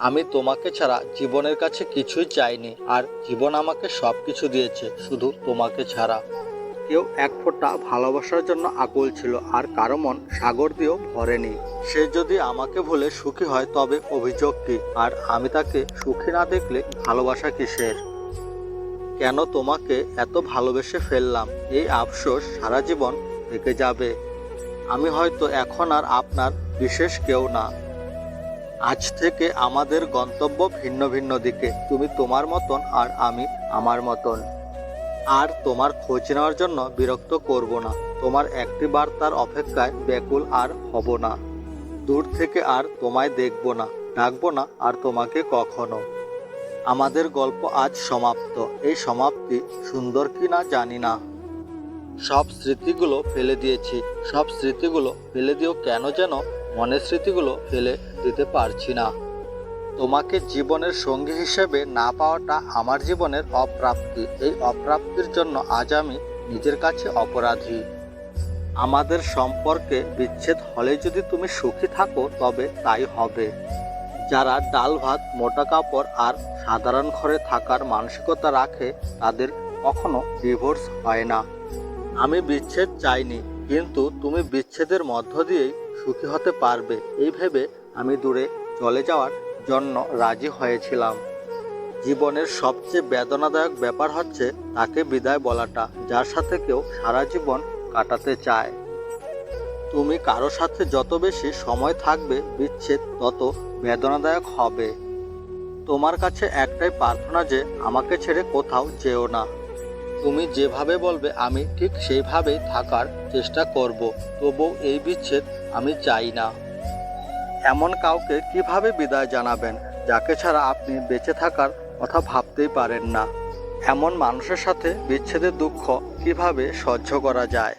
আমি তোমাকে ছাড়া জীবনের কাছে কিছুই চাইনি, আর জীবন আমাকে সব কিছু দিয়েছে শুধু তোমাকে ছাড়া। কেউ এক ফোঁটা ভালোবাসার জন্য আকুল ছিল, আর কারো মন সাগর দিয়েও ভরেনি। সে যদি আমাকে ভুলে সুখী হয় তবে অভিযোগ কি? আর আমি তাকে সুখী না দেখলে ভালোবাসা কিসের? কেন তোমাকে এত ভালোবেসে ফেললাম, এই আফসোস সারা জীবন থেকে যাবে। আমি হয়তো এখন আর আপনার বিশেষ কেউ না। আজ থেকে আমাদের গন্তব্য ভিন্ন ভিন্ন দিকে। তুমি তোমার মতন আর আমি আমার মতন। আর তোমার খোঁজ নেওয়ার জন্য বিরক্ত করব না। তোমার একটি বার্তার অপেক্ষায় ব্যাকুল আর হব না। দূর থেকে আর তোমায় দেখব না, ডাকবো না আর তোমাকে কখনো। আমাদের গল্প আজ সমাপ্ত। এই সমাপ্তি সুন্দর কি না জানি না। সব স্মৃতিগুলো ফেলে দিয়েছি। সব স্মৃতিগুলো ফেলে দিয়েও কেন যেন মনের স্মৃতিগুলো ফেলে দিতে পারছি না। তোমাকে জীবনের সঙ্গী হিসেবে না পাওয়াটা আমার জীবনের অপ্রাপ্তি। এই অপ্রাপ্তির জন্য আজ আমি নিজের কাছে অপরাধী। আমাদের সম্পর্কে বিচ্ছেদ হলে যদি তুমি সুখী থাকো তবে তাই হবে। যারা ডাল ভাত, মোটা কাপড় আর সাধারণ ঘরে থাকার মানসিকতা রাখে তাদের কখনো ডিভোর্স হয় না। আমি বিচ্ছেদ চাইনি, কিন্তু তুমি বিচ্ছেদের মধ্য দিয়েই সুখী হতে পারবে এই ভেবে আমি দূরে চলে যাওয়ার জন্য রাজি হয়েছিলাম। জীবনের সবচেয়ে বেদনাদায়ক ব্যাপার হচ্ছে তাকে বিদায় বলাটা, যার সাথে কেউ সারা জীবন কাটাতে চায়। তুমি কারো সাথে যত বেশি সময় থাকবে বিচ্ছেদ তত বেদনাদায়ক হবে। তোমার কাছে একটাই প্রার্থনা যে আমাকে ছেড়ে কোথাও যেও না। তুমি যেভাবে বলবে আমি ঠিক সেইভাবেই থাকার চেষ্টা করব। তবুও এই বিচ্ছেদ আমি চাই না। এমন কাউকে কিভাবে বিদায় জানাবেন যাকে ছাড়া আপনি বেঁচে থাকার কথা ভাবতেই পারেন না? এমন মানুষের সাথে বিচ্ছেদের দুঃখ কিভাবে সহ্য করা যায়?